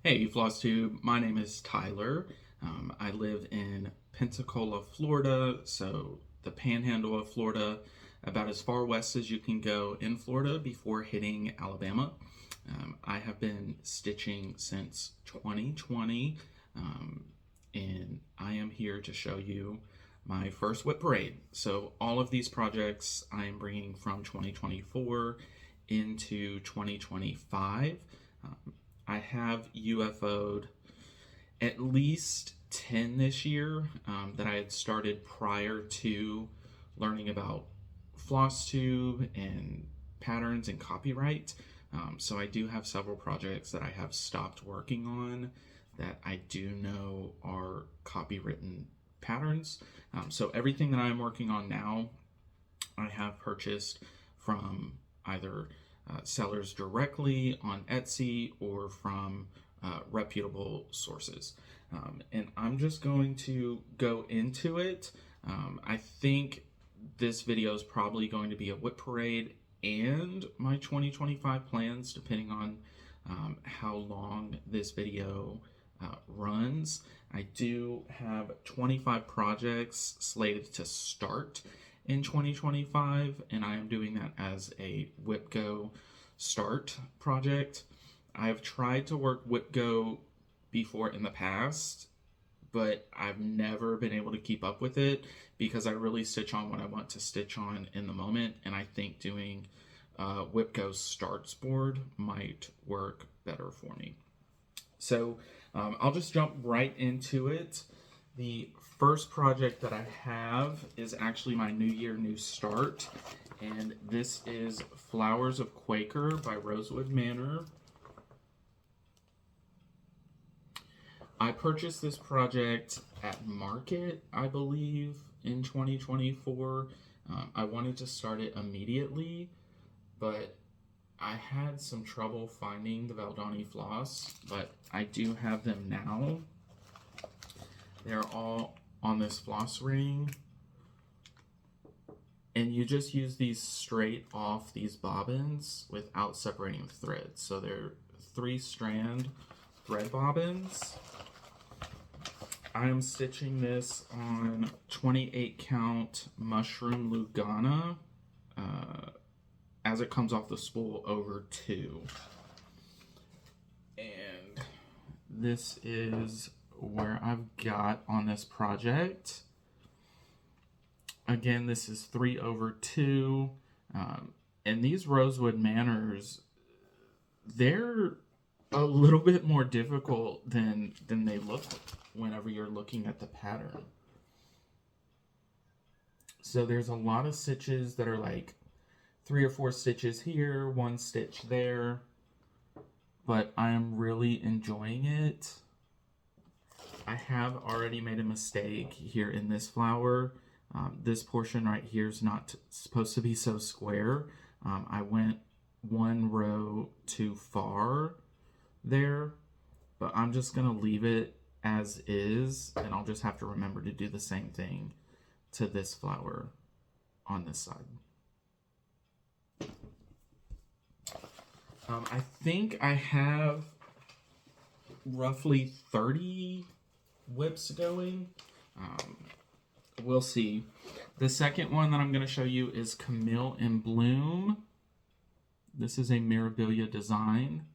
Hey, Flosstube. My name is Tyler. I live in Pensacola, Florida, so the panhandle of Florida, about as far west as you can go in Florida before hitting Alabama. I have been stitching since 2020, um, and I am here to show you my first WIP parade. So, all of these projects I am bringing from 2024 into 2025. I have UFO'd at least 10 this year that I had started prior to learning about Flosstube and patterns and copyright. So I do have several projects that I have stopped working on that I do know are copywritten patterns. So everything that I'm working on now, I have purchased from either sellers directly on Etsy or from reputable sources. And I'm just going to go into it. I think this video is probably going to be a WIP parade and my 2025 plans, depending on how long this video runs. I do have 25 projects slated to start in 2025, and I am doing that as a WIPGO start project. I have tried to work WIPGO before in the past, but I've never been able to keep up with it because I really stitch on what I want to stitch on in the moment, and I think doing WIPGO starts board might work better for me. So I'll just jump right into it. The first project that I have is actually my New Year, New Start, and this is Flowers of Quaker by Rosewood Manor. I purchased this project at Market, I believe, in 2024. I wanted to start it immediately, but I had some trouble finding the Valdani floss, but I do have them now. They're all on this floss ring, and you just use these straight off these bobbins without separating the threads. So they're 3-strand thread bobbins. I am stitching this on 28 count mushroom Lugana as it comes off the spool over 2. And this is where I've got on this project. Again, this is 3/2. And these Rosewood Manors, they're a little bit more difficult than they look whenever you're looking at the pattern. So there's a lot of stitches that are like 3 or 4 stitches here, 1 stitch there, but I am really enjoying it. I have already made a mistake here in this flower. This portion right here is not supposed to be so square. I went 1 row too far there, but I'm just gonna leave it as is, and I'll just have to remember to do the same thing to this flower on this side. I think I have roughly 30 WIPs going. We'll see. The second one that I'm going to show you is Camille in Bloom. This is a Mirabilia design.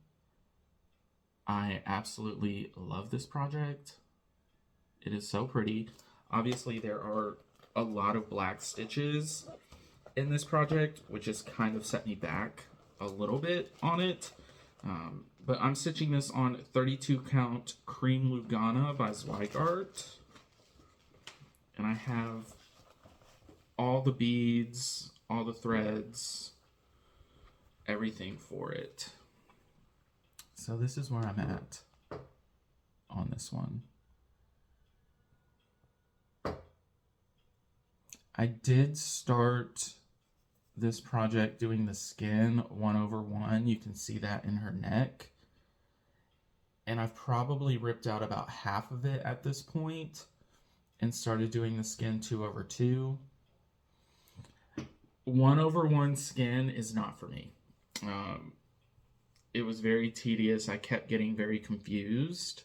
I absolutely love this project. It is so pretty. Obviously, there are a lot of black stitches in this project, which has kind of set me back a little bit on it. But I'm stitching this on 32 count Cream Lugana by Zweigart. And I have all the beads, all the threads, everything for it. So this is where I'm at on this one. I did start this project doing the skin 1/1. You can see that in her neck. And I've probably ripped out about half of it at this point and started doing the skin 2/2. 1/1 skin is not for me. it was very tedious. I kept getting very confused.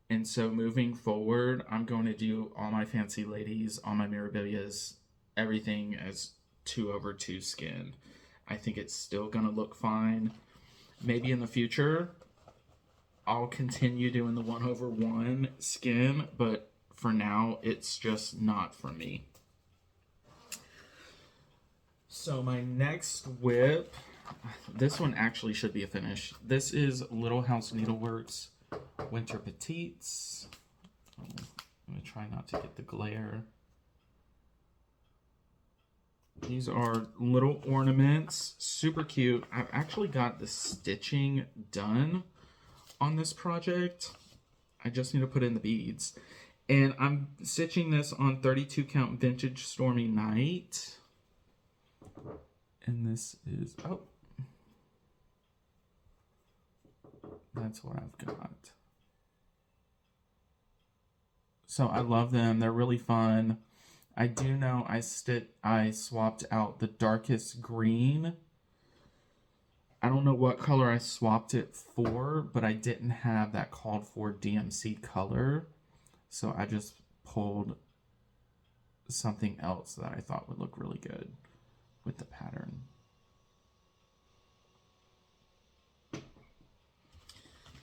And so moving forward, I'm going to do all my fancy ladies, all my mirabilias, everything as 2/2 skin. I think it's still going to look fine. Maybe in the future, I'll continue doing the 1/1 skin, but for now, it's just not for me. So my next WIP, this one actually should be a finish. This is Little House Needleworks Winter Petites. I'm going to try not to get the glare. These are little ornaments, super cute. I've actually got the stitching done on this project. I just need to put in the beads. And I'm stitching this on 32 count Vintage Stormy Night. And this is, oh, that's what I've got. So I love them. They're really fun. I do know I swapped out the darkest green. I don't know what color I swapped it for, but I didn't have that called for DMC color. So I just pulled something else that I thought would look really good with the pattern.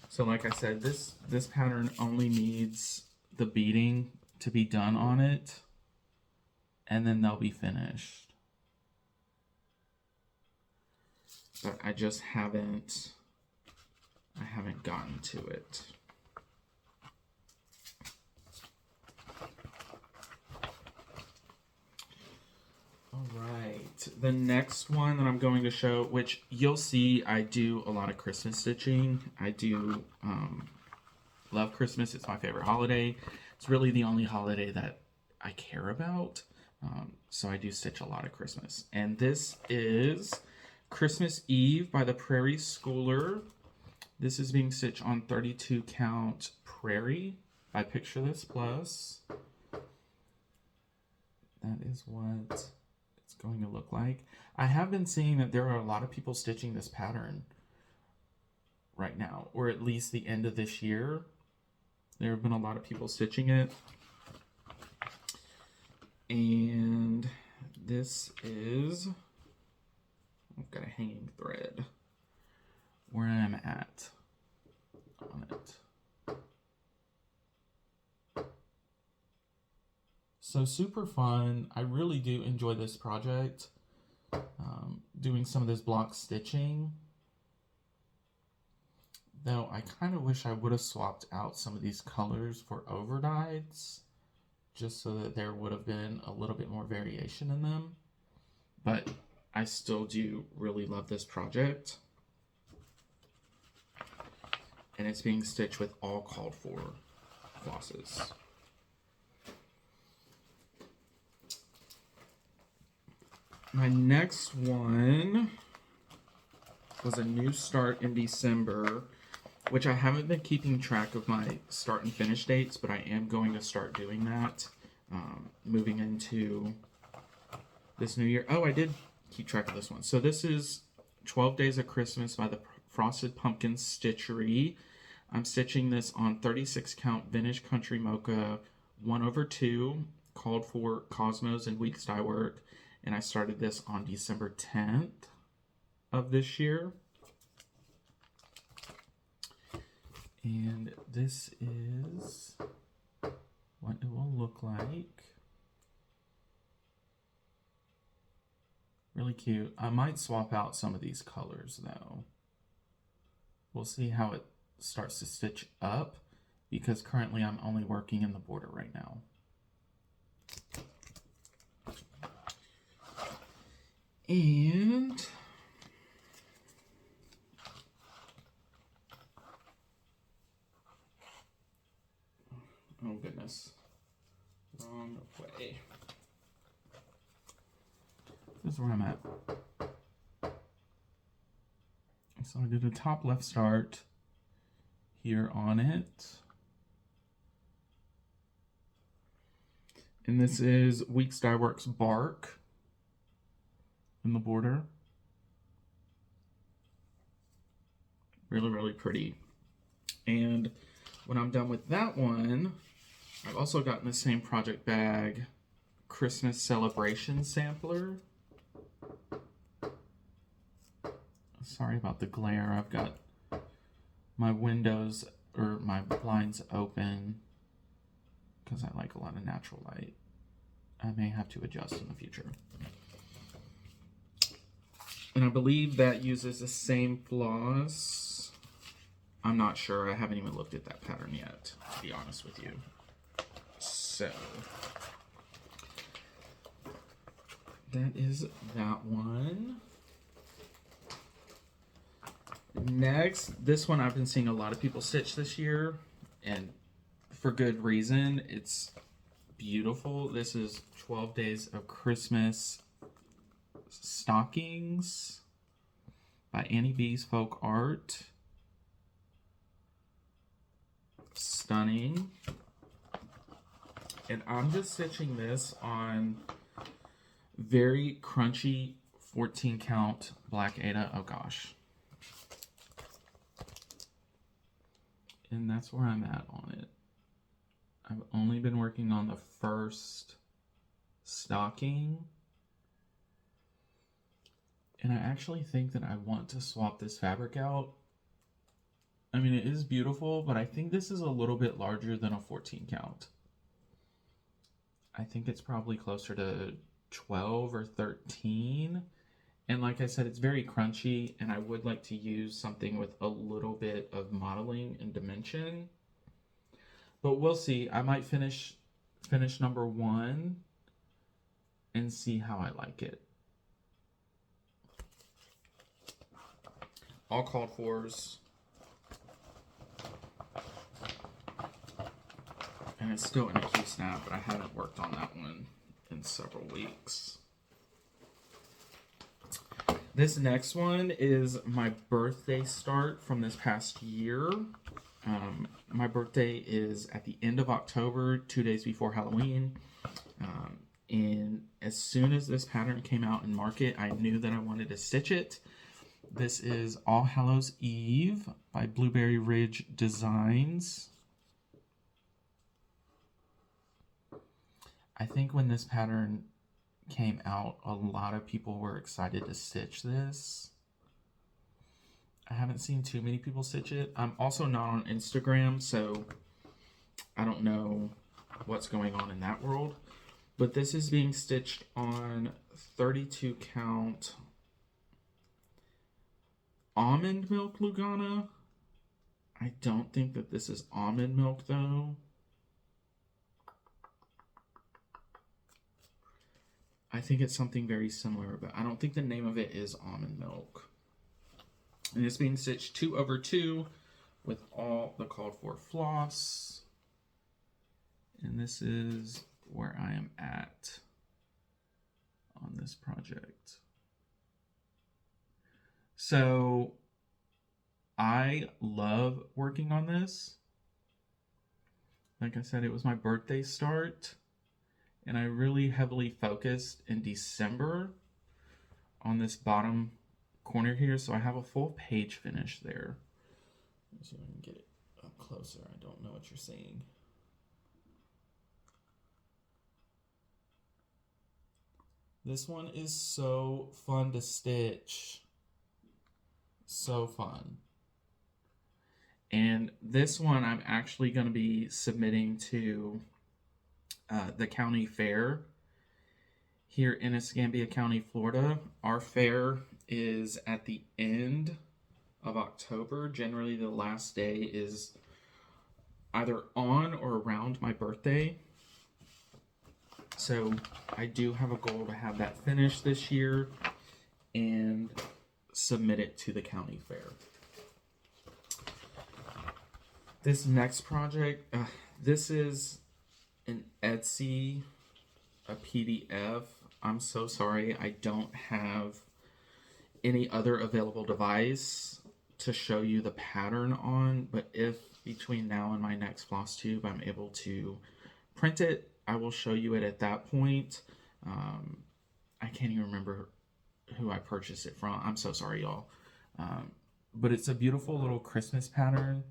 So like I said, this pattern only needs the beading to be done on it, and then they'll be finished. But I just haven't gotten to it. All right, the next one that I'm going to show, which you'll see I do a lot of Christmas stitching. I do love Christmas. It's my favorite holiday. It's really the only holiday that I care about. So I do stitch a lot of Christmas. And this is Christmas Eve by the Prairie Schooler. This is being stitched on 32 count Prairie by Picture This Plus. That is what it's going to look like. I have been seeing that there are a lot of people stitching this pattern right now, or at least the end of this year. There have been a lot of people stitching it. And this is, I've got a hanging thread where I'm at on it. So super fun. I really do enjoy this project. Doing some of this block stitching. Though I kind of wish I would have swapped out some of these colors for overdyes, just so that there would have been a little bit more variation in them. But I still do really love this project. And it's being stitched with all called for flosses. My next one was a new start in December, which I haven't been keeping track of my start and finish dates, but I am going to start doing that moving into this new year. Oh, I did keep track of this one. So this is 12 Days of Christmas by the Frosted Pumpkin Stitchery. I'm stitching this on 36 count Vintage Country Mocha 1/2, called for Cosmos and Weeks Dye Work. And I started this on December 10th of this year. And this is what it will look like. Really cute. I might swap out some of these colors though. We'll see how it starts to stitch up, because currently I'm only working in the border right now. And oh goodness, wrong way. This is where I'm at. So I did a top left start here on it. And this is Weeks Dye Works Bark in the border. Really, really pretty. And when I'm done with that one, I've also gotten the same project bag Christmas celebration sampler. Sorry about the glare. I've got my windows or my blinds open because I like a lot of natural light. I may have to adjust in the future. And I believe that uses the same floss. I'm not sure. I haven't even looked at that pattern yet, to be honest with you. So that is that one. Next, this one I've been seeing a lot of people stitch this year, and for good reason. It's beautiful. This is 12 Days of Christmas Stockings by Annie B's Folk Art. Stunning. And I'm just stitching this on very crunchy 14 count black Aida. Oh gosh. And that's where I'm at on it. I've only been working on the first stocking. And I actually think that I want to swap this fabric out. I mean, it is beautiful, but I think this is a little bit larger than a 14 count. I think it's probably closer to 12 or 13. And like I said, it's very crunchy, and I would like to use something with a little bit of modeling and dimension. But we'll see. I might finish number 1 and see how I like it. All called fors. And it's still in a key snap, but I haven't worked on that one in several weeks. This next one is my birthday start from this past year. My birthday is at the end of October, 2 days before Halloween. And as soon as this pattern came out in market, I knew that I wanted to stitch it. This is All Hallows Eve by Blueberry Ridge Designs. I think when this pattern came out, a lot of people were excited to stitch this. I haven't seen too many people stitch it. I'm also not on Instagram, so I don't know what's going on in that world. But this is being stitched on 32 count almond milk Lugana. I don't think that this is almond milk though. I think it's something very similar, but I don't think the name of it is almond milk. And it's being stitched 2/2 with all the called for floss. And this is where I am at on this project. So I love working on this. Like I said, it was my birthday start. And I really heavily focused in December on this bottom corner here. So I have a full page finish there. Let's see if I can get it up closer. I don't know what you're seeing. This one is so fun to stitch. So fun. And this one I'm actually going to be submitting to the county fair here in Escambia County, Florida. Our fair is at the end of October. Generally, the last day is either on or around my birthday. So I do have a goal to have that finished this year and submit it to the county fair. This next project, this is an Etsy, a PDF. I'm so sorry, I don't have any other available device to show you the pattern on, but if between now and my next Flosstube I'm able to print it, I will show you it at that point. I can't even remember who I purchased it from. I'm so sorry, y'all. but it's a beautiful little Christmas pattern.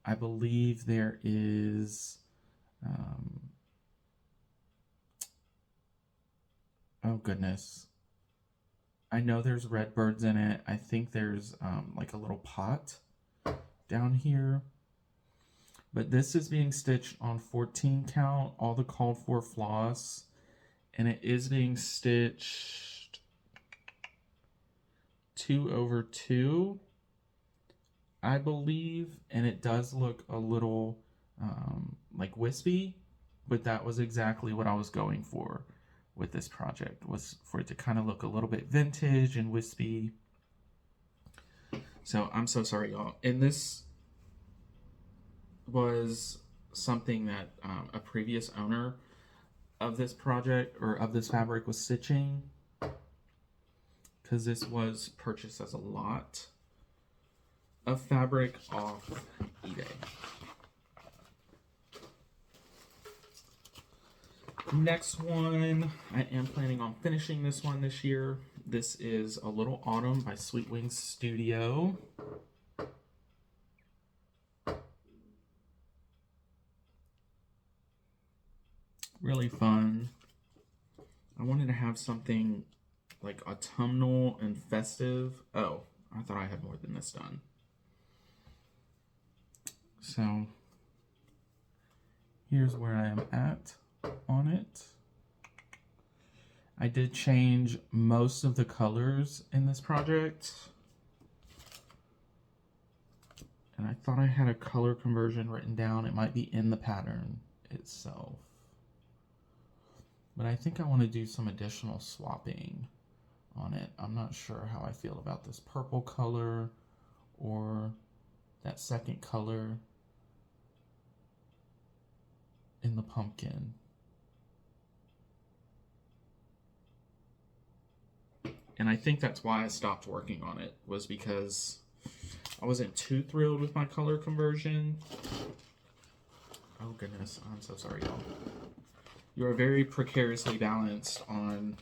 I believe there is, oh goodness. I know there's red birds in it. I think there's like a little pot down here. But this is being stitched on 14 count, all the called for floss. And it is being stitched 2/2, I believe. And it does look a little like wispy, but that was exactly what I was going for with this project, was for it to kind of look a little bit vintage and wispy. So I'm so sorry, y'all. And this was something that a previous owner of this project, or of this fabric, was stitching, because this was purchased as a lot of fabric off eBay. Next one, I am planning on finishing this one this year. This is A Little Autumn by Sweet Wings Studio. Really fun. I wanted to have something like autumnal and festive. Oh, I thought I had more than this done. So here's where I am at on it. I did change most of the colors in this project. And I thought I had a color conversion written down. It might be in the pattern itself. But I think I want to do some additional swapping on it. I'm not sure how I feel about this purple color or that second color in the pumpkin. And I think that's why I stopped working on it, was because I wasn't too thrilled with my color conversion. Oh goodness, I'm so sorry, y'all. You are very precariously balanced on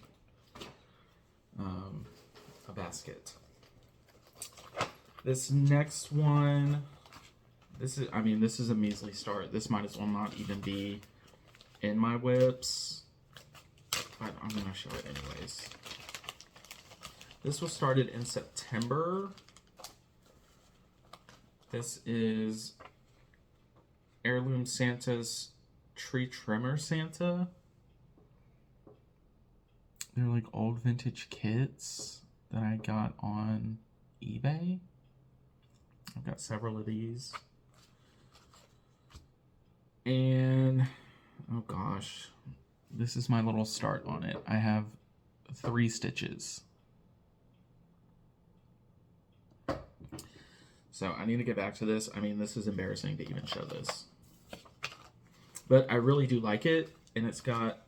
a basket. This next one, this is a measly start. This might as well not even be in my WIPs, but I'm gonna show it anyways. This was started in September. This is Heirloom Santa's Tree Trimmer Santa. They're like old vintage kits that I got on eBay. I've got several of these. And, oh gosh, this is my little start on it. I have 3 stitches. So I need to get back to this. I mean, this is embarrassing to even show this. But I really do like it, and it's got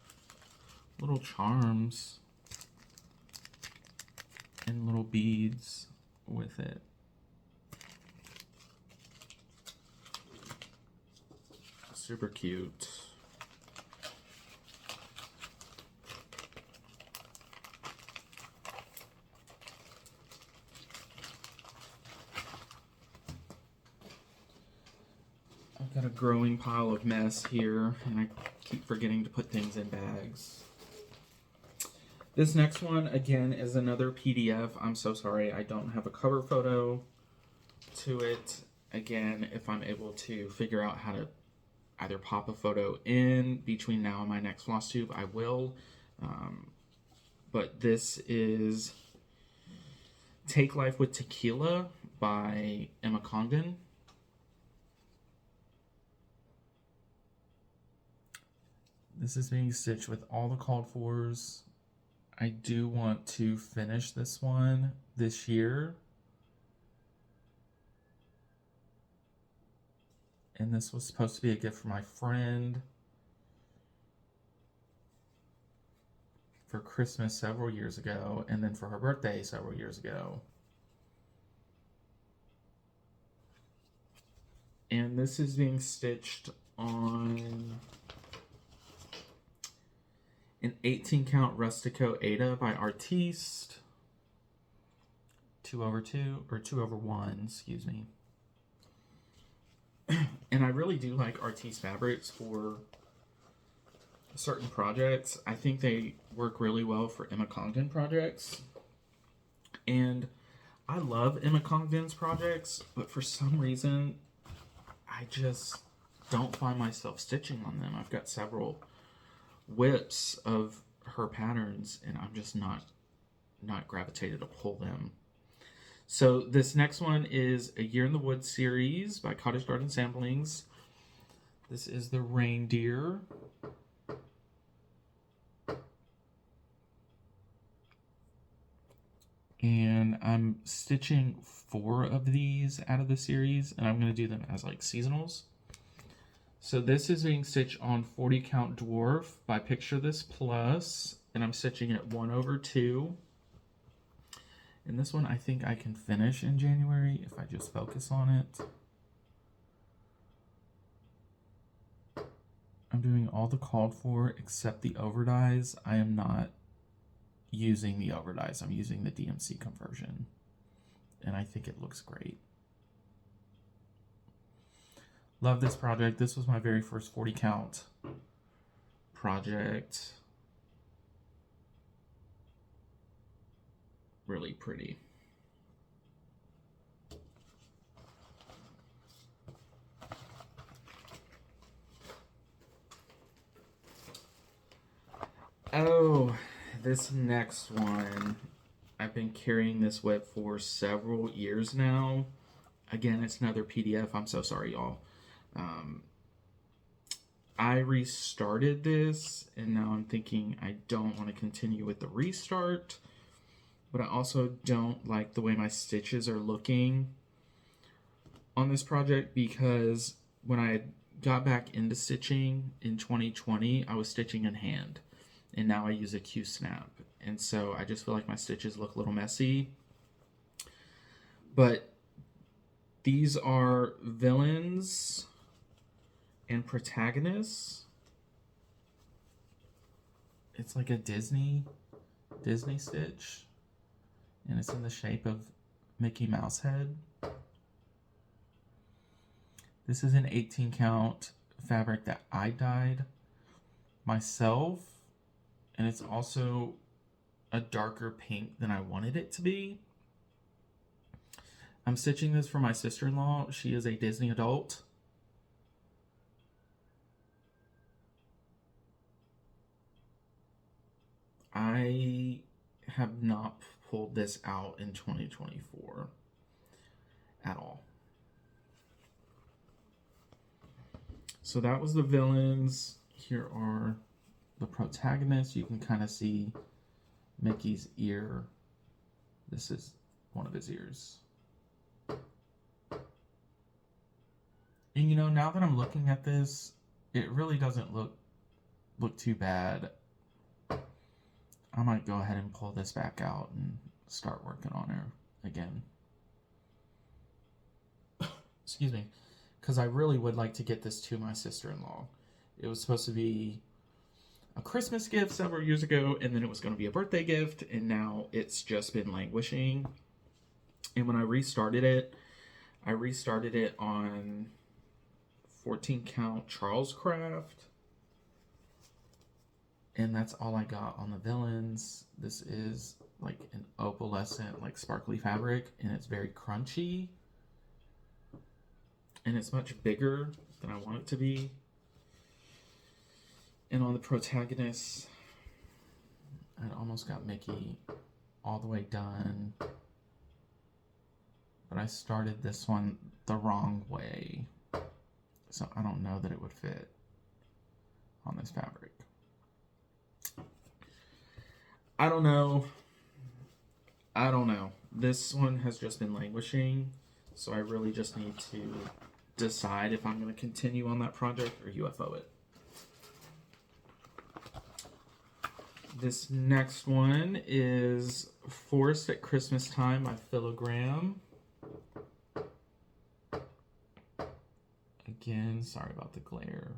little charms and little beads with it. Super cute. I've got a growing pile of mess here, and I keep forgetting to put things in bags. This next one, again, is another PDF. I'm so sorry, I don't have a cover photo to it. Again, if I'm able to figure out how to either pop a photo in between now and my next Flosstube, I will. But this is Take Life with Tequila by Emma Condon. This is being stitched with all the called fors. I do want to finish this one this year. And this was supposed to be a gift for my friend for Christmas several years ago, and then for her birthday several years ago. And this is being stitched on an 18 count Rustico Ada by Artiste, 2/2 or 2/1, excuse me. And I really do like Artiste fabrics for certain projects. I think they work really well for Emma Congdon projects. And I love Emma Congdon's projects, but for some reason, I just don't find myself stitching on them. I've got several WIPs of her patterns, and I'm just not gravitated to pull them. So this next one is A Year in the Woods series by Cottage Garden Samplings. This is the reindeer. And I'm stitching 4 of these out of the series, and I'm going to do them as like seasonals. So this is being stitched on 40 count dwarf by Picture This Plus, and I'm stitching it 1/2. And this one I think I can finish in January if I just focus on it. I'm doing all the called for except the overdyes. I am not using the overdyes. I'm using the DMC conversion, and I think it looks great. Love this project. This was my very first 40 count project. Really pretty. Oh, this next one, I've been carrying this WIP for several years now. Again, it's another PDF. I'm so sorry, y'all. I restarted this, and now I'm thinking I don't want to continue with the restart, but I also don't like the way my stitches are looking on this project, because when I got back into stitching in 2020, I was stitching in hand, and now I use a Q-snap, and so I just feel like my stitches look a little messy. But these are villains and protagonists. It's like a Disney stitch, and it's in the shape of Mickey Mouse head. This is an 18 count fabric that I dyed myself, and it's also a darker pink than I wanted it to be. I'm stitching this for my sister-in-law. She is a Disney adult. I have not pulled this out in 2024 at all. So that was the villains. Here are the protagonists. You can kind of see Mickey's ear. This is one of his ears. And you know, now that I'm looking at this, it really doesn't look too bad. I might go ahead and pull this back out and start working on her again. Excuse me. Because I really would like to get this to my sister-in-law. It was supposed to be a Christmas gift several years ago, and then it was going to be a birthday gift, and now it's just been languishing. And when I restarted it on 14 count Charles Craft. And that's all I got on the villains. This is like an opalescent, like sparkly fabric, and it's very crunchy. And it's much bigger than I want it to be. And on the protagonists, I almost got Mickey all the way done. But I started this one the wrong way. So I don't know that it would fit on this fabric. I don't know. This one has just been languishing, so I really just need to decide if I'm going to continue on that project or UFO it. This next one is Forest at Christmas Time by Filogram. Again, sorry about the glare.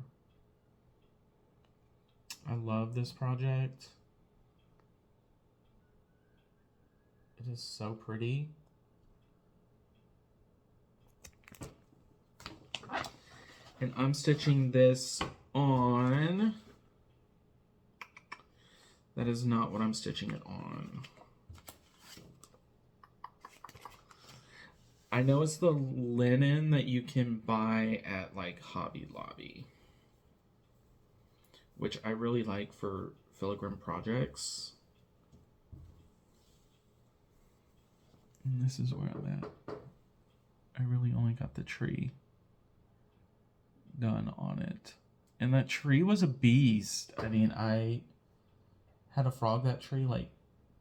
I love this project. It is so pretty. And I'm stitching this on, that is not what I'm stitching it on. I know it's the linen that you can buy at like Hobby Lobby, which I really like for filigree projects. And this is where I'm at. I really only got the tree done on it. And that tree was a beast. I mean, I had to frog that tree like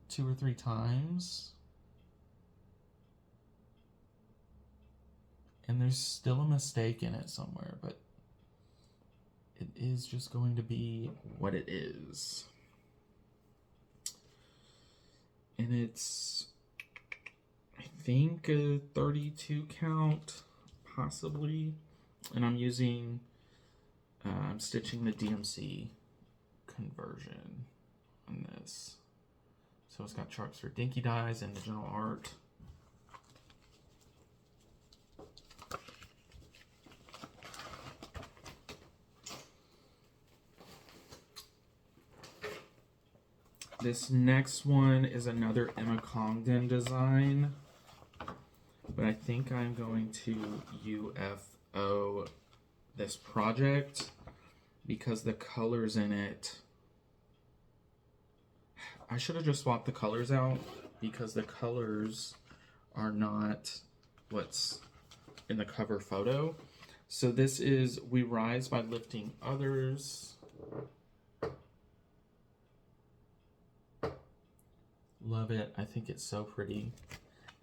2 or 3 times. And there's still a mistake in it somewhere, but it is just going to be what it is. And it's, I think, a 32 count, possibly. And I'm using, I'm stitching the DMC conversion on this. So it's got charts for Dinky Dyes and Digital Art. This next one is another Emma Congdon design, but I think I'm going to UFO this project because the colors in it, I should have just swapped the colors out because the colors are not what's in the cover photo. So this is We Rise by Lifting Others. Love it. I think it's so pretty.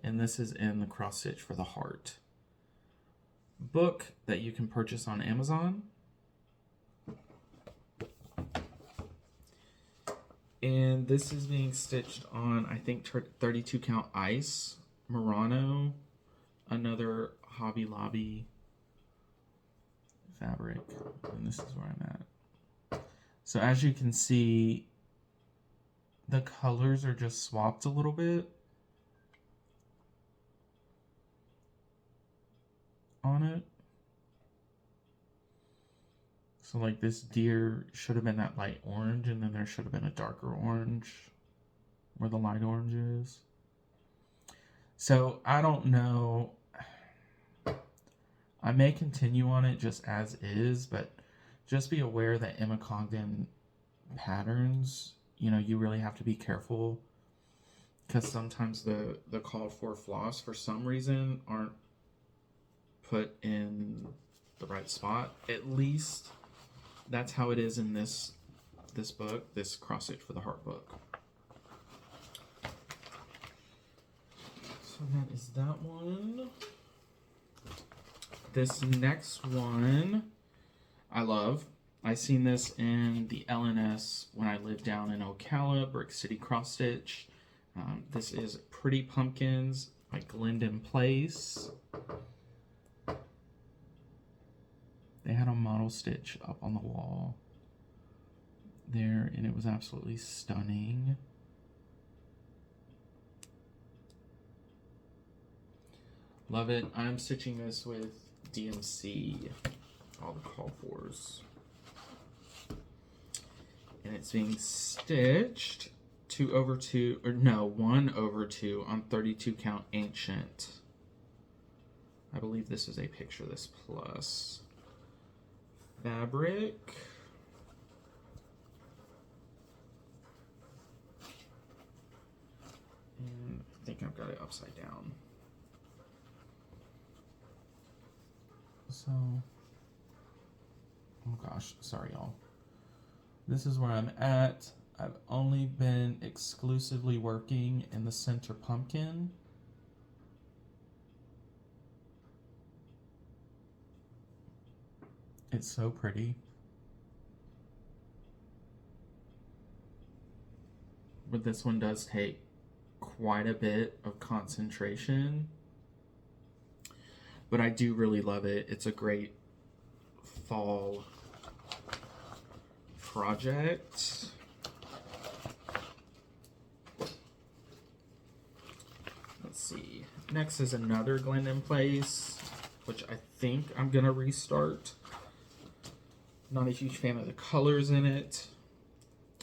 And this is in the cross stitch for the heart book that you can purchase on Amazon. And this is being stitched on, I think, 32 count ice, Murano, another Hobby Lobby fabric. And this is where I'm at. So as you can see, the colors are just swapped a little bit on it. So like this deer should have been that light orange, and then there should have been a darker orange where the light orange is. So I don't know. I may continue on it just as is, but just be aware that Emma Congdon patterns, you know, you really have to be careful because sometimes the called for floss for some reason aren't put in the right spot. At least that's how it is in this book, this cross stitch for the heart book. So that is that one. This next one I love. I seen this in the LNS when I lived down in Ocala, Brick City Cross Stitch. This is Pretty Pumpkins by Glendon Place. They had a model stitch up on the wall there, and it was absolutely stunning. Love it. I'm stitching this with DMC, all the call fors. And it's being stitched 2/2, or no, 1/2 on 32 count Ancient. I believe this is a picture of this plus fabric. And I think I've got it upside down. So, oh gosh, sorry y'all. This is where I'm at. I've only been exclusively working in the center pumpkin. It's so pretty. But this one does take quite a bit of concentration. But I do really love it. It's a great fall project. Let's see. Next is another Glendon Place, which I think I'm gonna restart. Not a huge fan of the colors in it.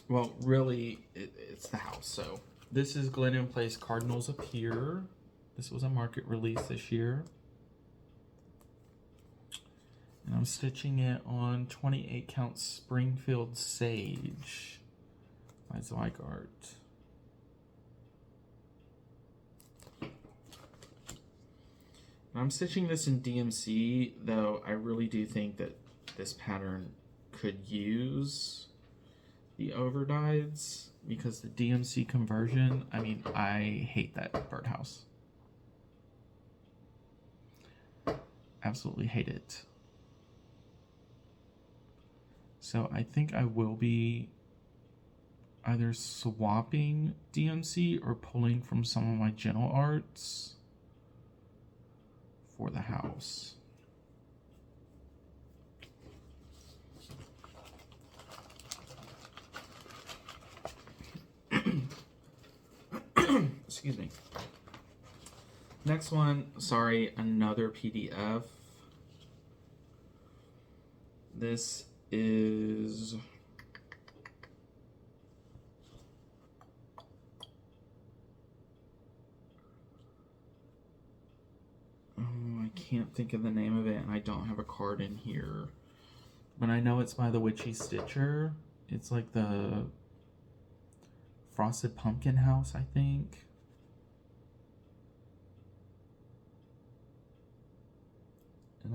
Well, really, it's the house. So this is Glen Place Cardinals Up Here. This was a market release this year. And I'm stitching it on 28 count Springfield Sage by Zweigart. And I'm stitching this in DMC, though I really do think that this pattern could use the overdyes, because the DMC conversion, I mean, I hate that birdhouse. Absolutely hate it. So I think I will be either swapping DMC or pulling from some of my Gentle Arts for the house. Excuse me. Next one, sorry, another PDF. This is I can't think of the name of it, and I don't have a card in here, but I know it's by the Witchy Stitcher. It's like the Frosted Pumpkin House, I think. And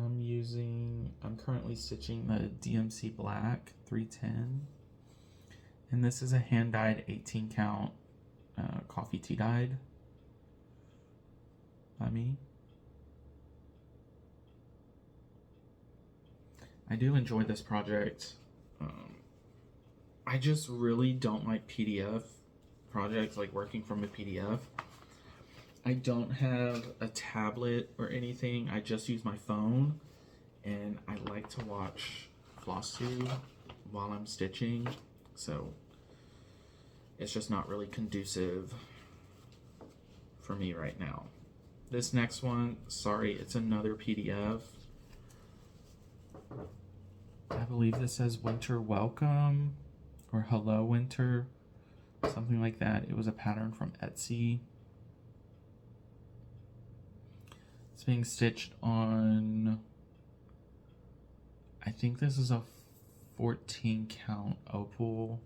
I'm currently stitching the DMC Black 310. And this is a hand dyed 18 count coffee tea dyed by me. I do enjoy this project. I just really don't like PDF projects, like working from a PDF. I don't have a tablet or anything. I just use my phone, and I like to watch Flosstube while I'm stitching, so it's just not really conducive for me right now. This next one, sorry, it's another PDF. I believe this says Winter Welcome or Hello Winter, something like that. It was a pattern from Etsy. It's being stitched on, I think this is a 14 count opal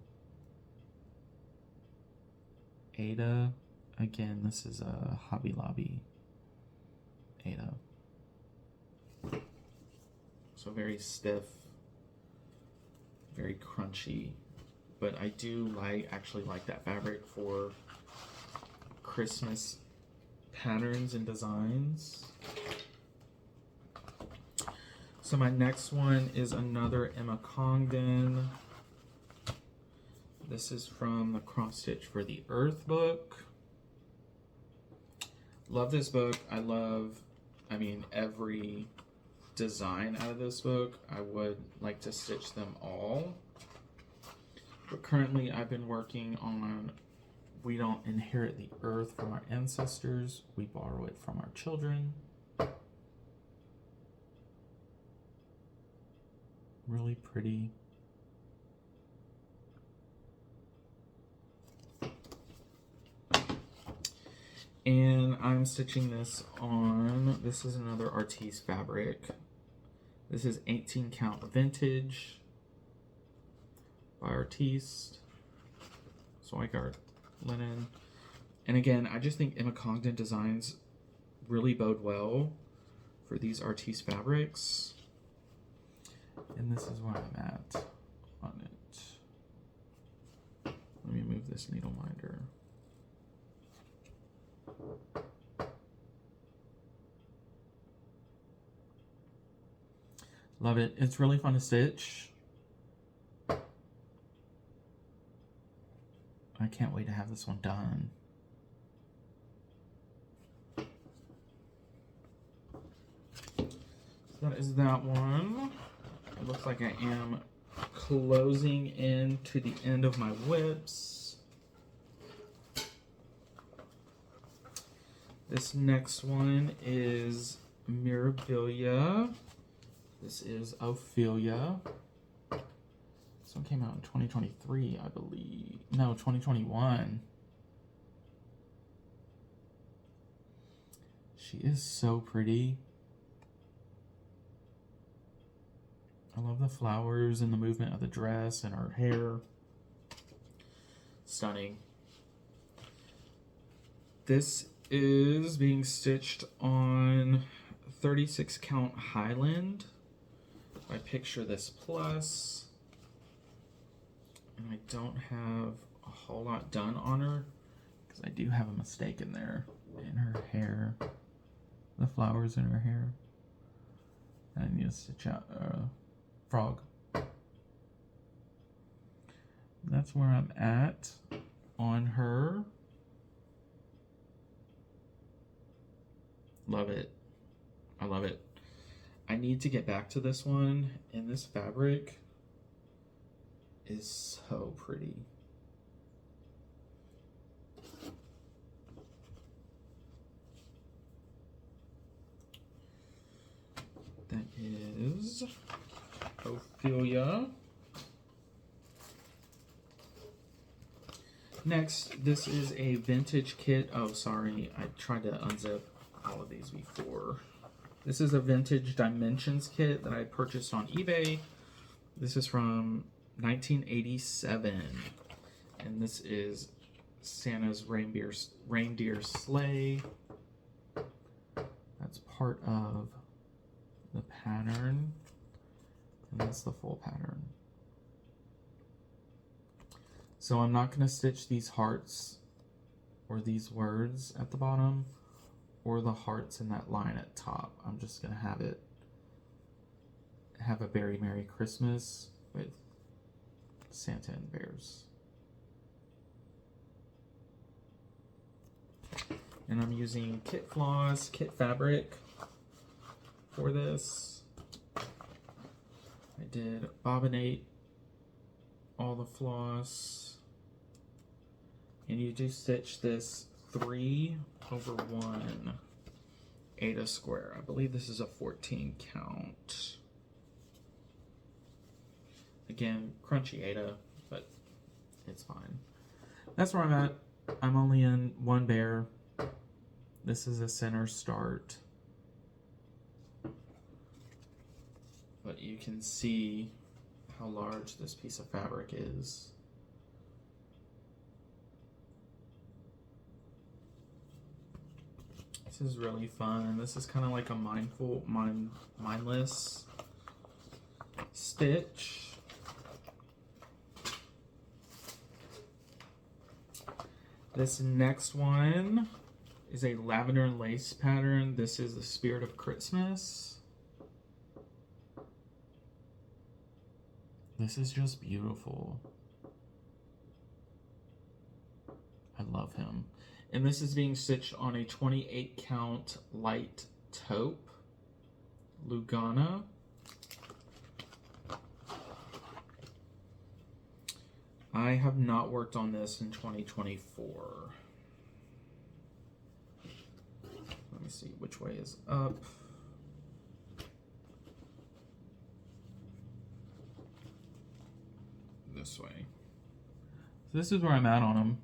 Ada. Again, this is a Hobby Lobby Ada. So very stiff, very crunchy, but I do actually like that fabric for Christmas patterns and designs. So my next one is another Emma Congdon. This is from the Cross Stitch for the Earth book. Love this book. I mean, every design out of this book. I would like to stitch them all. But currently I've been working on We Don't Inherit the Earth from Our Ancestors, We Borrow It from Our Children. Really pretty. And I'm stitching this on, this is another Artiste fabric. This is 18 count vintage by Artiste. Zweigart linen. And again, I just think Emma Congdon designs really bode well for these Artiste fabrics. And this is where I'm at on it. Let me move this needle minder. Love it. It's really fun to stitch. I can't wait to have this one done. So that is that one. It looks like I am closing in to the end of my WIPs. This next one is Mirabilia. This is Ophelia. This one came out in 2023, I believe. No, 2021. She is so pretty. I love the flowers and the movement of the dress and her hair. Stunning. This is being stitched on 36 count Highland by Picture This Plus. And I don't have a whole lot done on her because I do have a mistake in there in her hair. The flowers in her hair. I need to stitch out frog. That's where I'm at on her. Love it. I love it. I need to get back to this one, and this fabric is so pretty. That is Ophelia. Next, this is a vintage kit. Oh, sorry, I tried to unzip all of these before. This is a vintage dimensions kit that I purchased on eBay. This is from 1987, and this is Santa's reindeer sleigh. That's part of the pattern, and that's the full pattern. So I'm not going to stitch these hearts or these words at the bottom or the hearts in that line at top. I'm just going to have a Very Merry Christmas with Santa and bears. And I'm using kit floss, kit fabric for this. I did bobbinate all the floss. And you do stitch this 3/1 Aida square. I believe this is a 14 count. Again, crunchy Aida, but it's fine. That's where I'm at. I'm only in one bear. This is a center start. But you can see how large this piece of fabric is. This is really fun. This is kind of like a mindless stitch. This next one is a lavender and lace pattern. This is the Spirit of Christmas. This is just beautiful. I love him. And this is being stitched on a 28 count light taupe, Lugana. I have not worked on this in 2024. Let me see which way is up. This way. So this is where I'm at on them.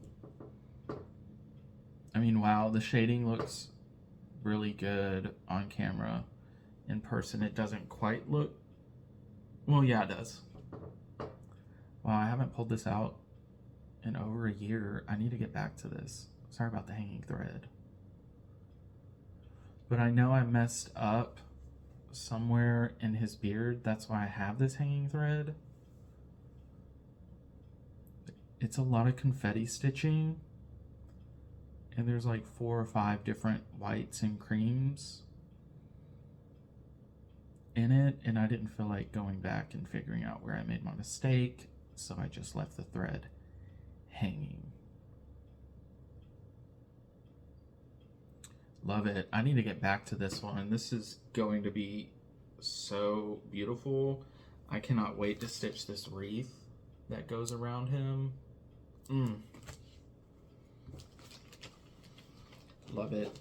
I mean, wow, the shading looks really good on camera. In person, it doesn't quite look... Well, yeah, it does. Wow, I haven't pulled this out in over a year. I need to get back to this. Sorry about the hanging thread. But I know I messed up somewhere in his beard. That's why I have this hanging thread. It's a lot of confetti stitching. And there's like 4 or 5 different whites and creams in it, and I didn't feel like going back and figuring out where I made my mistake, so I just left the thread hanging. Love it. I need to get back to this one. This is going to be so beautiful. I cannot wait to stitch this wreath that goes around him. Love it.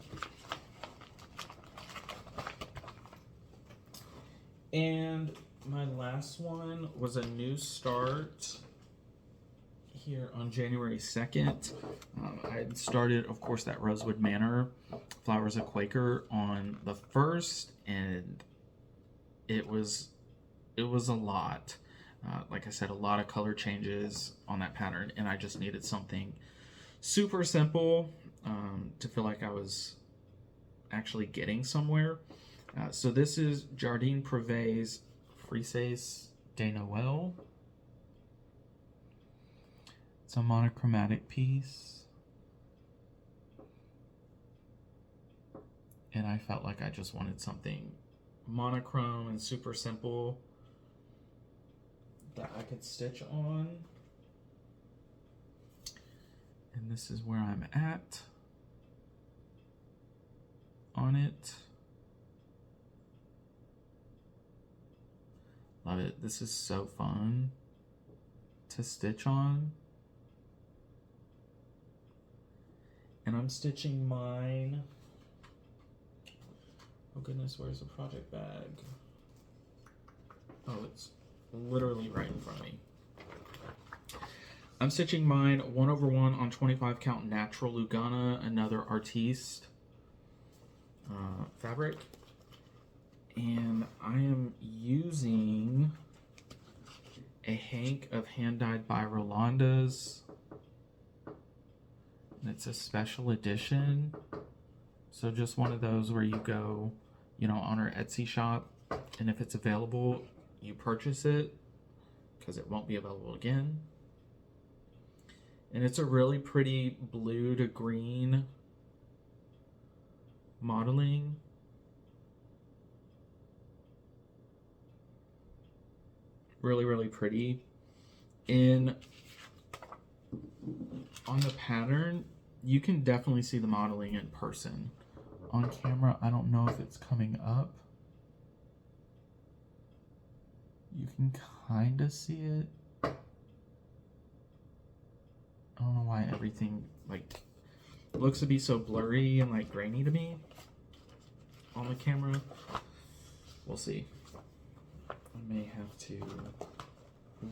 And my last one was a new start here on January 2nd. I had started, of course, that Rosewood Manor Flowers of Quaker on the 1st, and it was a lot. Like I said, a lot of color changes on that pattern, and I just needed something super simple to feel like I was actually getting somewhere. So this is Jardin Privé's Frises de Noël. It's a monochromatic piece. And I felt like I just wanted something monochrome and super simple that I could stitch on. And this is where I'm at on it. Love it. This is so fun to stitch on. And I'm stitching mine. Oh goodness, where's the project bag? Oh, it's literally right in front of me. I'm stitching mine 1/1 on 25 count natural Lugana, another Artiste fabric. And I am using a hank of hand-dyed by Rolanda's. And it's a special edition. So just one of those where you go, you know, on our Etsy shop, and if it's available, you purchase it because it won't be available again. And it's a really pretty blue to green modeling. Really, really pretty. On the pattern, you can definitely see the modeling in person. On camera, I don't know if it's coming up. You can kind of see it. I don't know why everything like looks to be so blurry and like grainy to me on the camera. We'll see. I may have to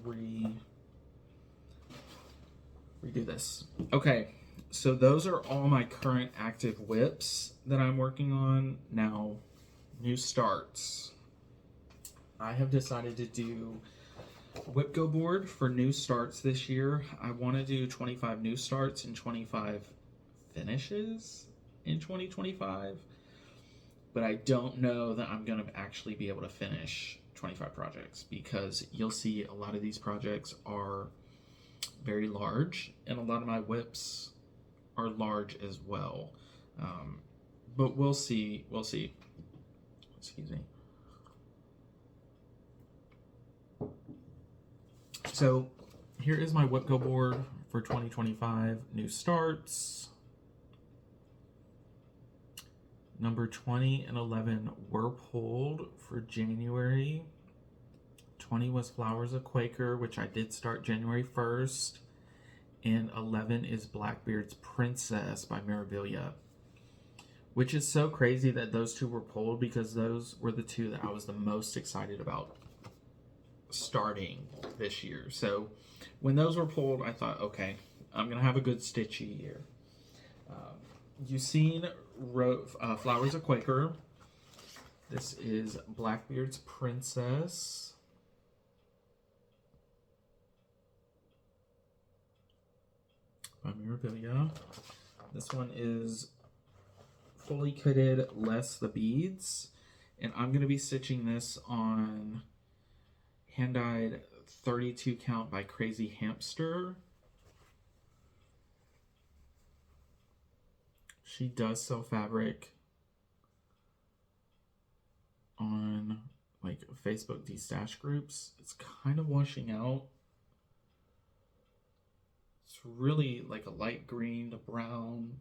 redo this. Okay, so those are all my current active WIPs that I'm working on. Now, new starts. I have decided to do WIPGO board for new starts this year. I want to do 25 new starts and 25 finishes in 2025, but I don't know that I'm going to actually be able to finish 25 projects because you'll see a lot of these projects are very large and a lot of my WIPs are large as well. But we'll see. Excuse me. So here is my WIPGO board for 2025 new starts. Number 20 and 11 were pulled for January. 20 was Flowers of Quaker, which I did start January 1st. And 11 is Blackbeard's Princess by Mirabilia. Which is so crazy that those two were pulled because those were the two that I was the most excited about starting this year. So when those were pulled, I thought, okay, I'm going to have a good stitchy year. You've seen Flowers of Quaker. This is Blackbeard's Princess. By Mirabilia. This one is fully kitted, less the beads. And I'm going to be stitching this on hand-dyed 32 count by Crazy Hamster. She does sell fabric on like Facebook destash groups. It's kind of washing out. It's really like a light green to brown.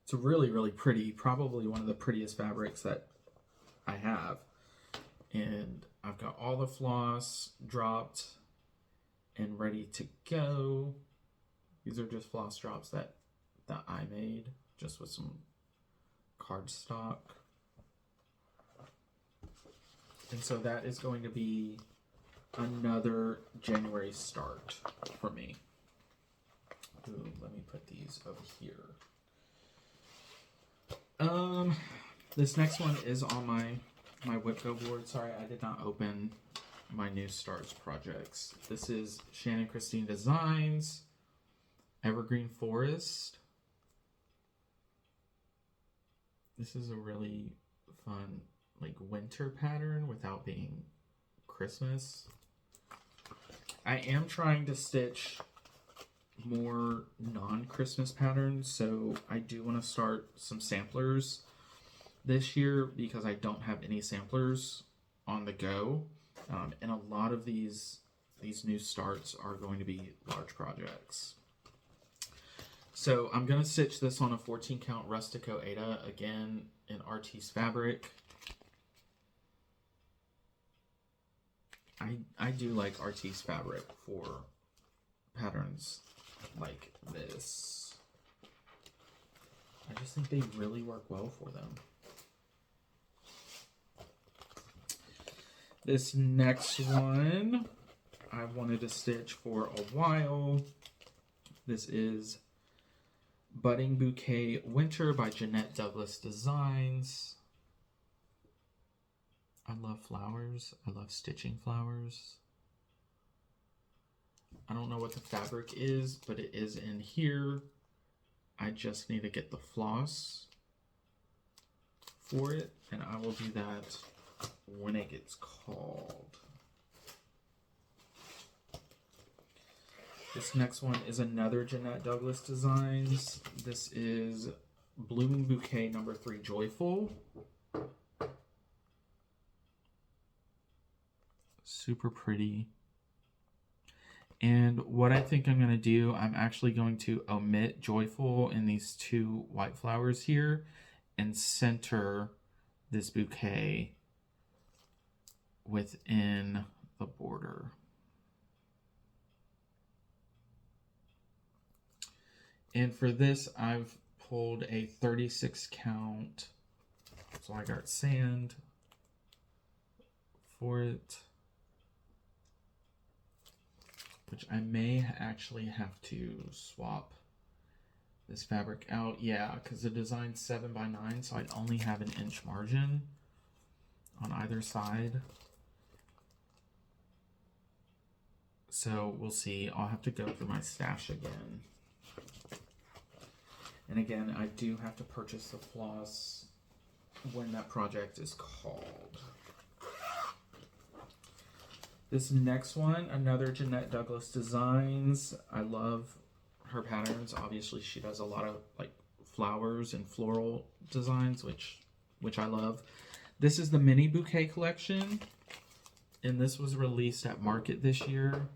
It's really, really pretty. Probably one of the prettiest fabrics that I have. And I've got all the floss dropped and ready to go. These are just floss drops that I made just with some cardstock. And so that is going to be another January start for me. Ooh, let me put these over here. This next one is on my WIPGO board. Sorry, I did not open my new starts projects. This is Shannon Christine Designs, Evergreen Forest. This is a really fun, like, winter pattern without being Christmas. I am trying to stitch more non-Christmas patterns, so I do want to start some samplers this year because I don't have any samplers on the go, and a lot of these new starts are going to be large projects. So I'm going to stitch this on a 14 count Rustico Ada, again in Artiste fabric. I do like Artiste fabric for patterns like this. I just think they really work well for them. This next one I wanted to stitch for a while. This is Budding Bouquet Winter by Jeanette Douglas Designs. I love flowers. I love stitching flowers. I don't know what the fabric is, but it is in here. I just need to get the floss for it, and I will do that when it gets called. This next one is another Jeanette Douglas Designs. This is Blooming Bouquet number 3 Joyful. Super pretty. And what I think I'm going to do, I'm actually going to omit Joyful in these 2 white flowers here and center this bouquet within the border. And for this, I've pulled a 36 count, so I got sand for it, which I may actually have to swap this fabric out. Yeah, because the design's 7 by 9, so I'd only have an inch margin on either side. So we'll see. I'll have to go through my stash again. And again, I do have to purchase the floss when that project is called. This next one, another Jeanette Douglas Designs. I love her patterns. Obviously, she does a lot of like flowers and floral designs, which I love. This is the mini bouquet collection, and this was released at Market this year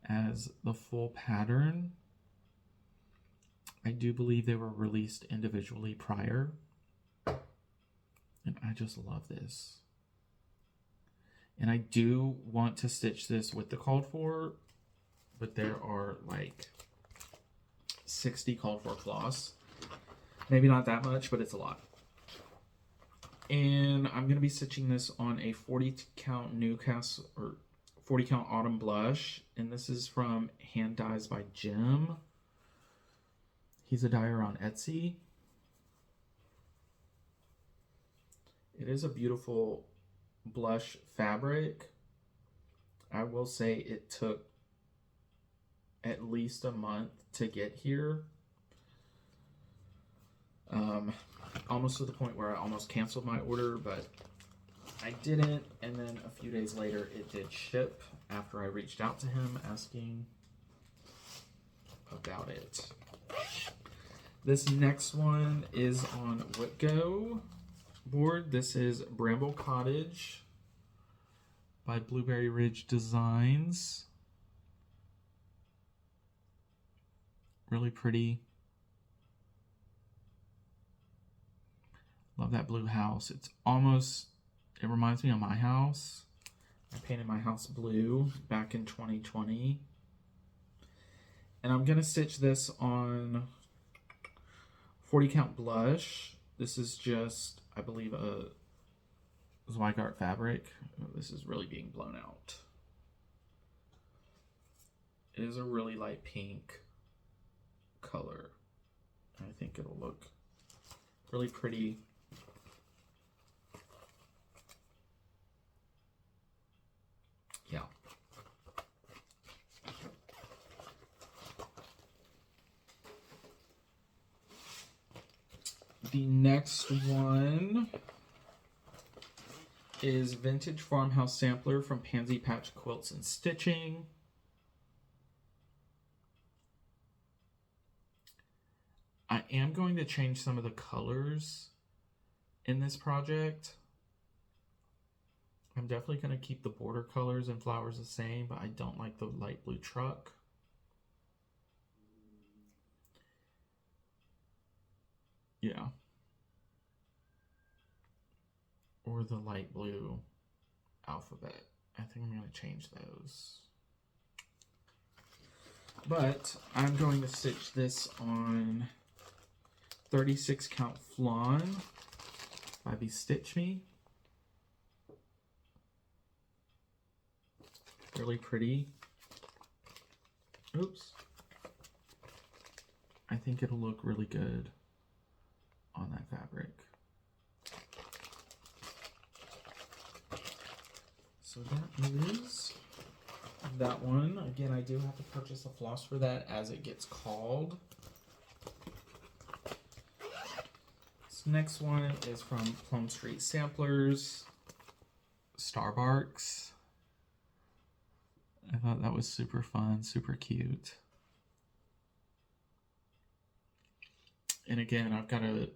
as the full pattern. I do believe they were released individually prior, and I just love this. And I do want to stitch this with the called for, but there are like 60 called for floss. Maybe not that much, but it's a lot. And I'm going to be stitching this on a 40 count Newcastle or 40 count Autumn Blush. And this is from Hand Dyes by Jim. He's a dyer on Etsy. It is a beautiful blush fabric. I will say it took at least a month to get here. Almost to the point where I almost canceled my order, but I didn't. And then a few days later, it did ship after I reached out to him asking about it. This next one is on WIPGO board. This is Bramble Cottage by Blueberry Ridge Designs. Really pretty. Love that blue house. It reminds me of my house. I painted my house blue back in 2020. And I'm going to stitch this on 40 count blush. This is just, I believe, a Zweigart fabric. Oh, this is really being blown out. It is a really light pink color. I think it'll look really pretty. Yeah. The next one is Vintage Farmhouse Sampler from Pansy Patch Quilts and Stitching. I am going to change some of the colors in this project. I'm definitely going to keep the border colors and flowers the same, but I don't like the light blue truck. Yeah. Or the light blue alphabet. I think I'm going to change those. But I'm going to stitch this on 36 count flawn by Stitch Me. Really pretty. Oops. I think it'll look really good on that fabric. So that is that one. Again, I do have to purchase a floss for that as it gets called. This next one is from Plum Street Samplers, Starbarks. I thought that was super fun, super cute. And again, I've got to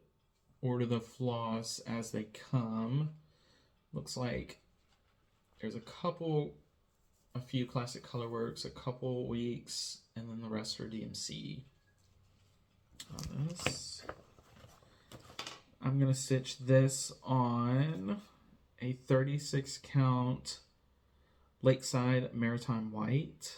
order the floss as they come. Looks like there's a few Classic Colorworks, a couple weeks, and then the rest are DMC on this. I'm going to stitch this on a 36 count Lakeside Maritime White.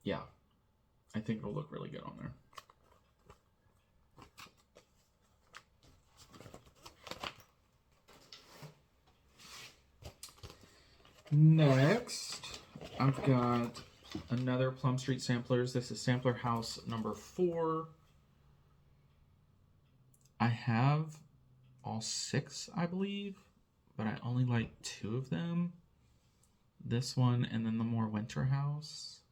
Yeah, I think it'll look really good on there. Next, I've got another Plum Street Samplers. This is Sampler House number 4. I have all 6, I believe, but I only like 2 of them. This one and then the more Winter House.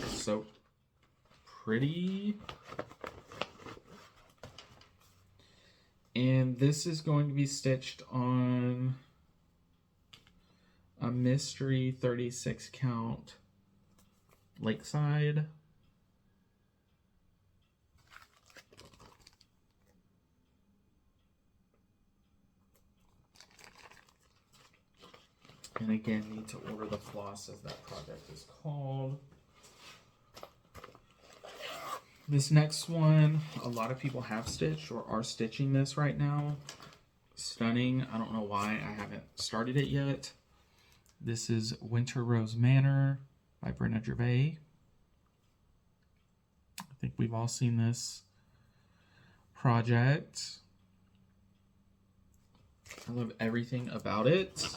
So pretty. And this is going to be stitched on a mystery 36 count Lakeside. And again, need to order the floss as that project is called. This next one, a lot of people have stitched or are stitching this right now. Stunning. I don't know why I haven't started it yet. This is Winter Rose Manor by Brenna Gervais. I think we've all seen this project. I love everything about it.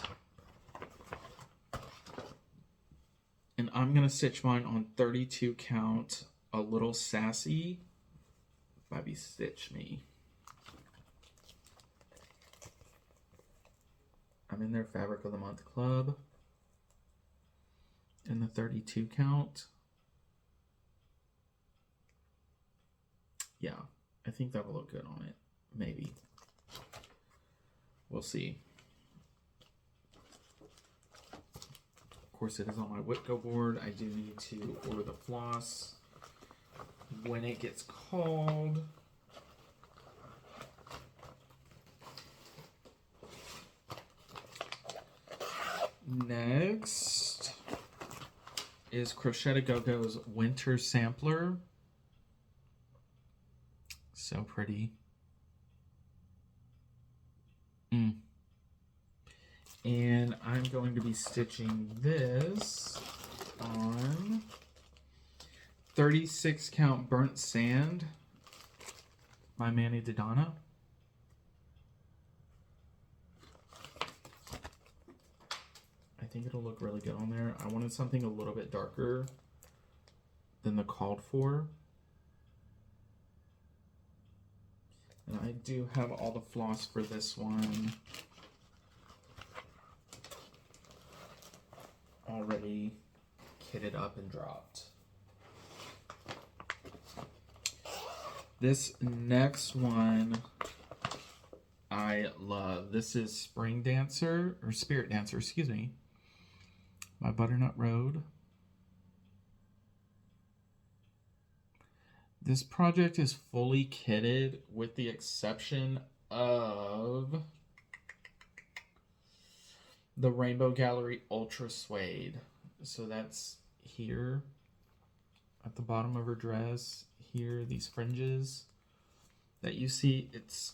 And I'm going to stitch mine on 32 count A Little Sassy by Stitch Me. I'm in their Fabric of the Month Club in the 32 count. Yeah, I think that will look good on it. Maybe. We'll see. Of course, it is on my WIPGO board. I do need to order the floss when it gets called. Next is Crochet to Go-Go's Winter Sampler. So pretty. And I'm going to be stitching this on 36 count burnt sand by Manny Dodonna. I think it'll look really good on there. I wanted something a little bit darker than the called for. And I do have all the floss for this one already kitted up and dropped. This next one I love. This is Spring Dancer, or Spirit Dancer, excuse me, by Butternut Road. This project is fully kitted with the exception of the Rainbow Gallery Ultra Suede. So that's here at the bottom of her dress. Here, these fringes that you see, it's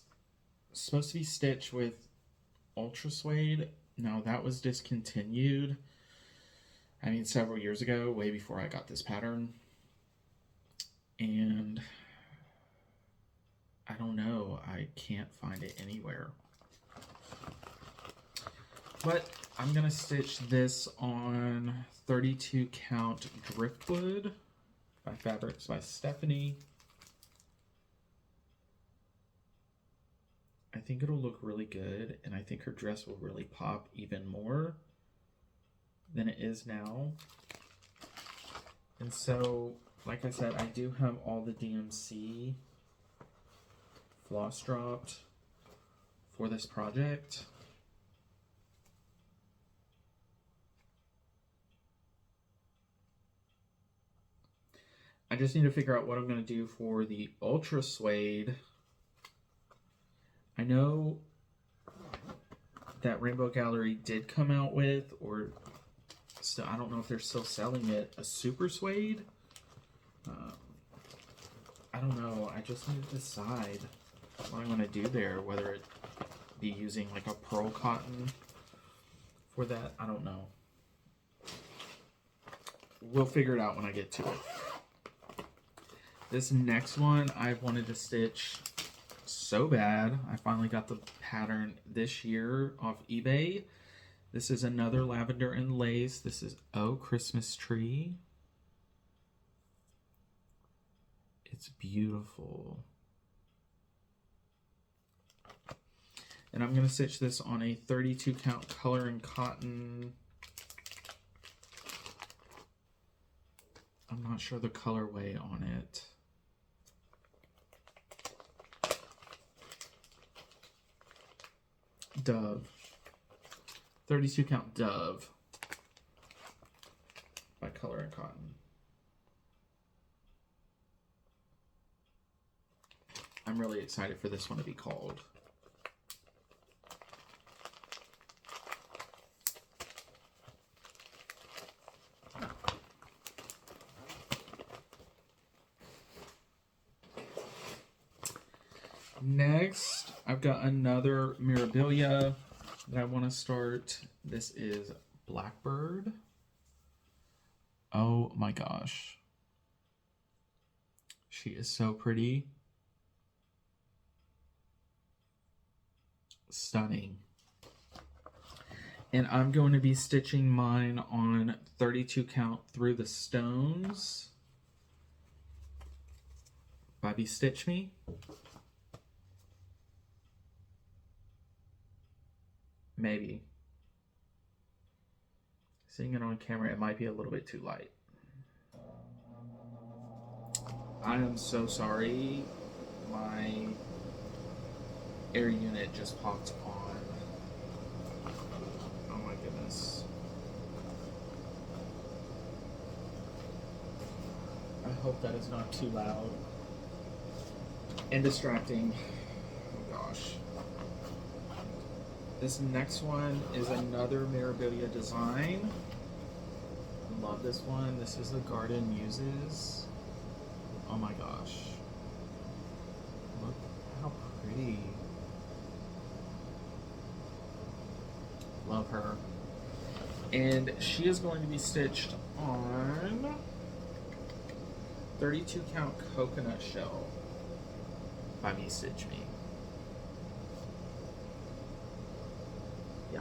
supposed to be stitched with Ultra Suede. Now that was discontinued, I mean, several years ago, way before I got this pattern. And I don't know, I can't find it anywhere. But I'm gonna stitch this on 32 count driftwood by Fabrics by Stephanie. I think it'll look really good, and I think her dress will really pop even more than it is now. And so, like I said, I do have all the DMC floss dropped for this project. I just need to figure out what I'm going to do for the Ultra Suede. I know that Rainbow Gallery did come out with, or still, I don't know if they're still selling it, a Super Suede. I don't know. I just need to decide what I'm going to do there, whether it be using like a pearl cotton for that. I don't know. We'll figure it out when I get to it. This next one I've wanted to stitch so bad. I finally got the pattern this year off eBay. This is another lavender and lace. This is Oh Christmas Tree. It's beautiful. And I'm going to stitch this on a 32 count color and cotton. I'm not sure the colorway on it. Dove. 32 count Dove by Color and Cotton. I'm really excited for this one to be called. Next, I've got another Mirabilia that I want to start. This is Blackbird. Oh my gosh. She is so pretty. Stunning. And I'm going to be stitching mine on 32 count Through the Stones by Be Stitch Me. Maybe. Seeing it on camera, it might be a little bit too light. I am so sorry. My air unit just popped on. Oh my goodness. I hope that is not too loud and distracting. Oh gosh. This next one is another Mirabilia design. Love this one. This is the Garden Muses. Oh my gosh. Look how pretty. Love love her. And she is going to be stitched on 32 count coconut shell by Me Stitch Me. Yeah.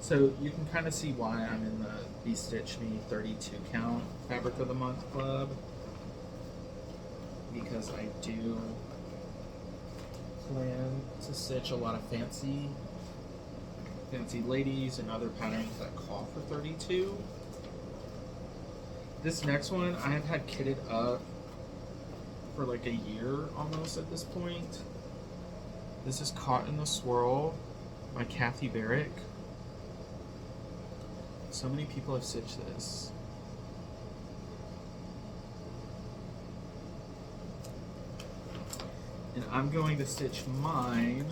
So you can kind of see why I'm in the Be Stitch Me 32 count Fabric of the Month club, because I do plan to stitch a lot of fancy ladies and other patterns that call for 32. This next one I have had kitted up for like a year almost at this point. This is Caught in the Swirl by Kathy Barrick. So many people have stitched this. And I'm going to stitch mine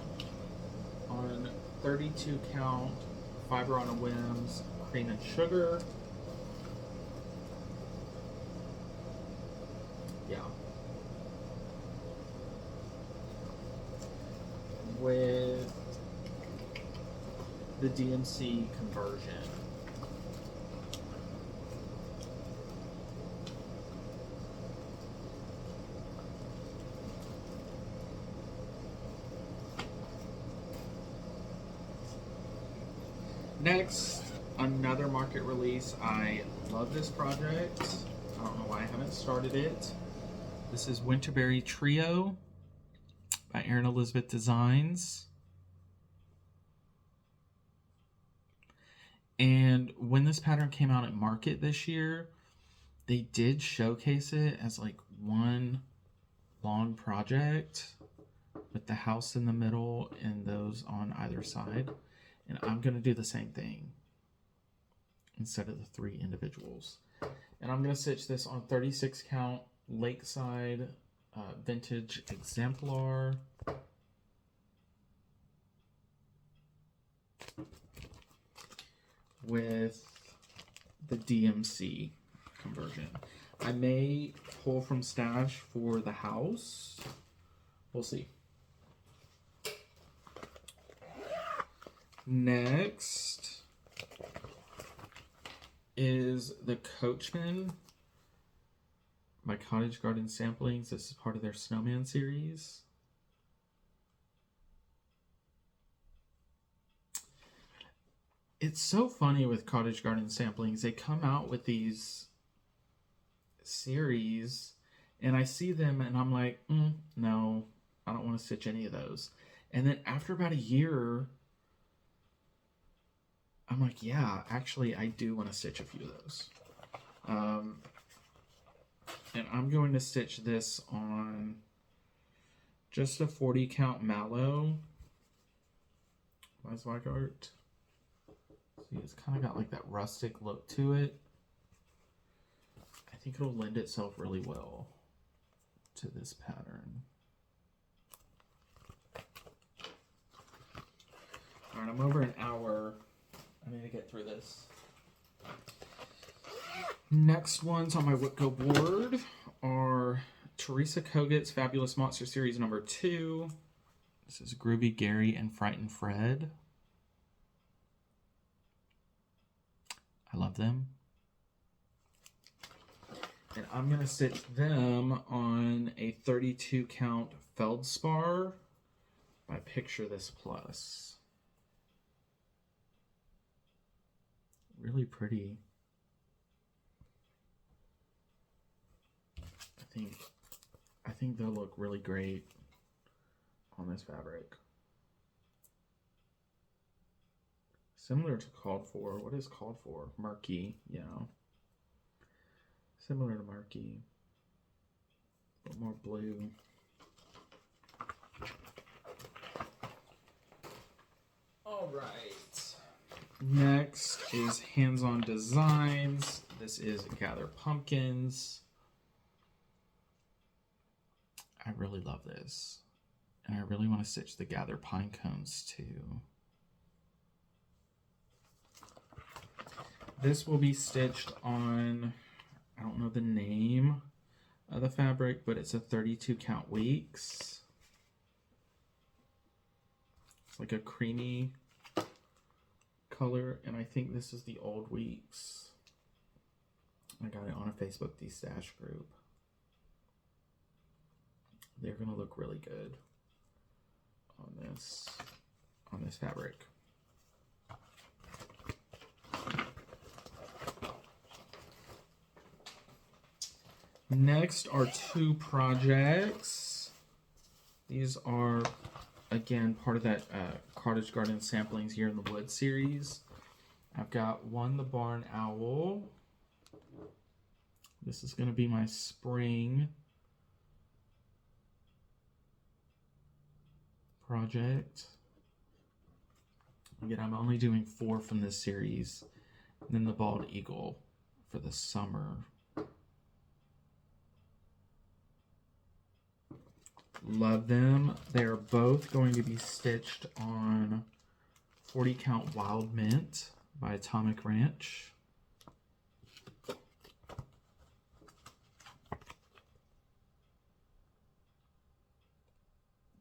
on 32 count Fiber on a Whims Cream and Sugar. Yeah. With the DMC conversion. Next, another market release. I love this project. I don't know why I haven't started it. This is Winterberry Trio by Erin Elizabeth Designs. And when this pattern came out at market this year, they did showcase it as like one long project with the house in the middle and those on either side. And I'm going to do the same thing instead of the 3 individuals. And I'm going to stitch this on 36 count Lakeside Vintage Exemplar. With the DMC conversion. I may pull from stash for the house. We'll see. Next is the Coachman by Cottage Garden Samplings. This is part of their Snowman series. It's so funny with Cottage Garden Samplings. They come out with these series and I see them and I'm like, no, I don't want to stitch any of those. And then after about a year, I'm like, yeah, actually, I do want to stitch a few of those. And I'm going to stitch this on just a 40 count Mallow by Zweigart. See, it's kind of got like that rustic look to it. I think it'll lend itself really well to this pattern. All right, I'm over an hour. I need to get through this. Next ones on my WIPGO board are Teresa Kogut's Fabulous Monster Series number 2. This is Groovy Gary and Frightened Fred. I love them. And I'm going to stitch them on a 32 count Feldspar by Picture This Plus. Really pretty. I think they'll look really great on this fabric. Similar to Called For. What is Called For? Murky, yeah. Similar to Murky, but more blue. All right. Next is Hands-On Designs. This is Gather Pumpkins. I really love this. And I really want to stitch the Gather Pine Cones too. This will be stitched on, I don't know the name of the fabric, but it's a 32 count Weeks. like a creamy color, and I think this is the Old Weeks. I got it on a Facebook de-stash group. They're gonna look really good on this fabric. Next are two projects. These are, again, part of that Cottage Garden Samplings Year in the Woods series. I've got one, the Barn Owl. This is going to be my spring project. Again, I'm only doing 4 from this series. And then the Bald Eagle for the summer. Love them. They're both going to be stitched on 40 count Wild Mint by Atomic Ranch.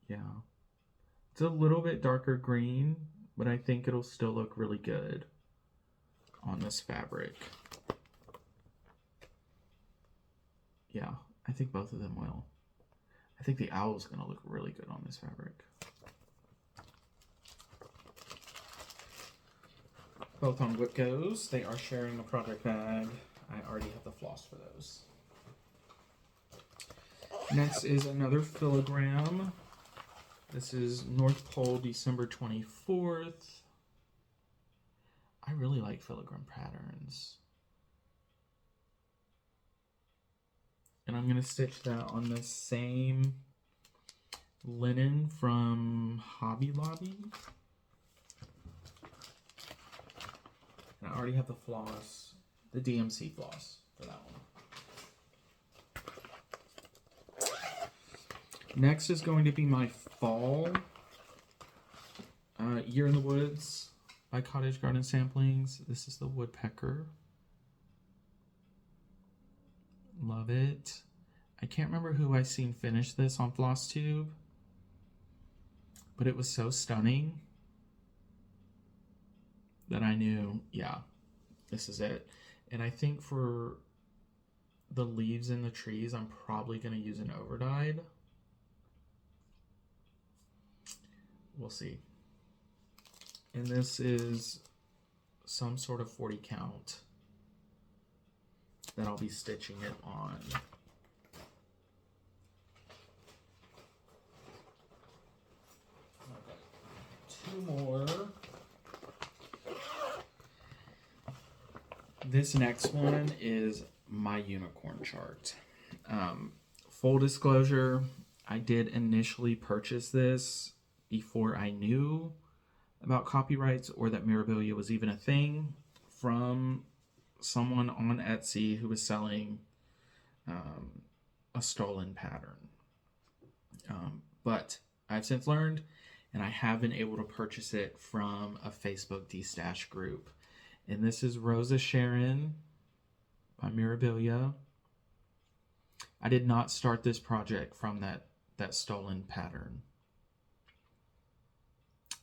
Yeah. It's a little bit darker green, but I think it'll still look really good on this fabric. Yeah, I think both of them will. I think the owl is going to look really good on this fabric. Both on WIPGOs. They are sharing a project bag. I already have the floss for those. Next is another filigram. This is North Pole, December 24th. I really like filigram patterns. And I'm going to stitch that on the same linen from Hobby Lobby. And I already have the floss, the DMC floss for that one. Next is going to be my fall Year in the Woods by Cottage Garden Samplings. This is the Woodpecker. Love it. I can't remember who I seen finish this on Flosstube, but it was so stunning that I knew, yeah, this is it. And I think for the leaves in the trees, I'm probably going to use an overdyed. We'll see. And this is some sort of 40 count that I'll be stitching it on. Okay. 2 more. This next one is my unicorn chart. Full disclosure, I did initially purchase this before I knew about copyrights or that Mirabilia was even a thing from someone on Etsy who was selling a stolen pattern. But I've since learned, and I have been able to purchase it from a Facebook de-stash group. And this is Rosa Sharon by Mirabilia. I did not start this project from that stolen pattern.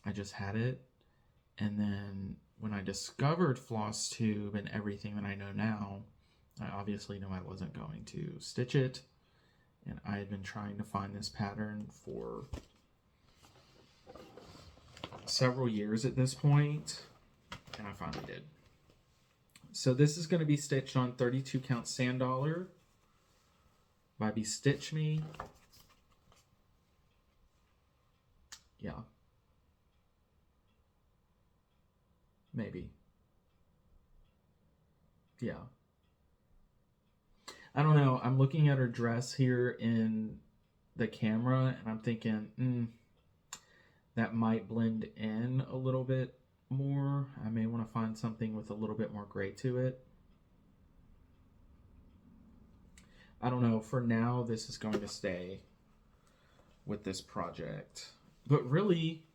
I just had it. And then when I discovered Flosstube and everything that I know now, I obviously knew I wasn't going to stitch it. And I had been trying to find this pattern for several years at this point, and I finally did. So this is going to be stitched on 32 count Sand Dollar by Bestitch Me. Yeah. Maybe. Yeah. I don't know. I'm looking at her dress here in the camera, and I'm thinking, that might blend in a little bit more. I may want to find something with a little bit more gray to it. I don't know. For now, this is going to stay with this project. But really,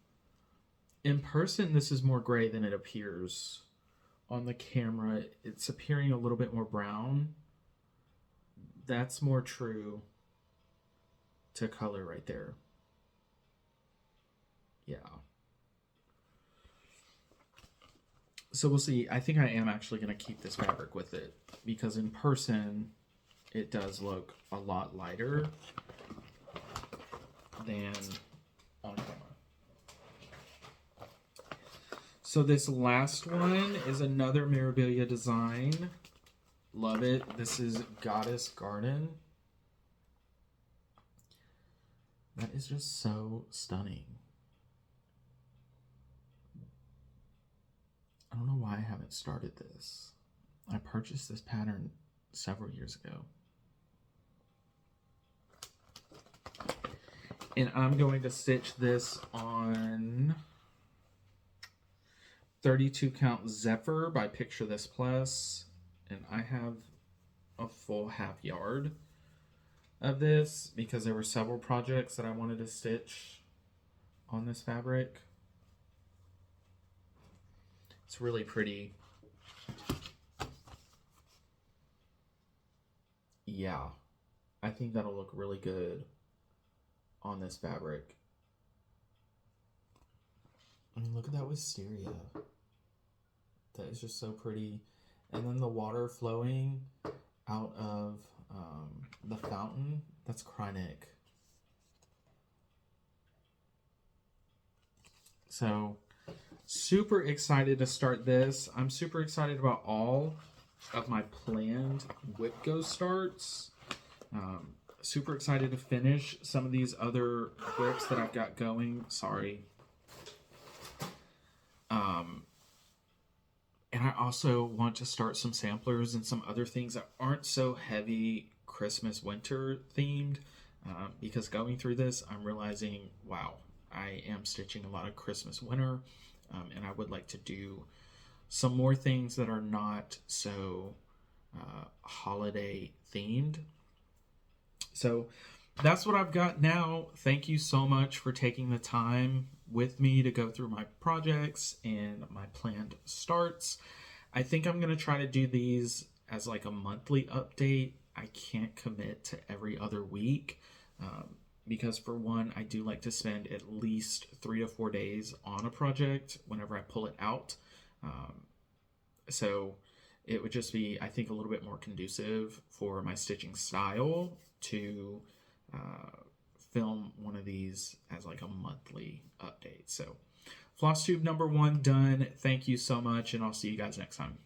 in person, this is more gray than it appears on the camera. It's appearing a little bit more brown. That's more true to color right there. Yeah. So we'll see. I think I am actually going to keep this fabric with it because in person it does look a lot lighter than on camera. So this last one is another Mirabilia design. Love it. This is Goddess Garden. That is just so stunning. I don't know why I haven't started this. I purchased this pattern several years ago. And I'm going to stitch this on 32 count Zephyr by Picture This Plus. And I have a full half yard of this because there were several projects that I wanted to stitch on this fabric. It's really pretty. Yeah, I think that'll look really good on this fabric. I mean, look at that wisteria. That is just so pretty. And then the water flowing out of the fountain, that's Krynic. So, super excited to start this. I'm super excited about all of my planned WIPGO starts. Super excited to finish some of these other WIPs that I've got going. Sorry. And I also want to start some samplers and some other things that aren't so heavy Christmas winter themed. Because going through this, I'm realizing, wow, I am stitching a lot of Christmas winter. And I would like to do some more things that are not so holiday themed. So that's what I've got now. Thank you so much for taking the time with me to go through my projects and my planned starts. I think I'm going to try to do these as like a monthly update. I can't commit to every other week because for one, I do like to spend at least 3 to 4 days on a project whenever I pull it out. So it would just be, I think, a little bit more conducive for my stitching style to film one of these as like a monthly update. So Flosstube number 1 done. Thank you so much, and I'll see you guys next time.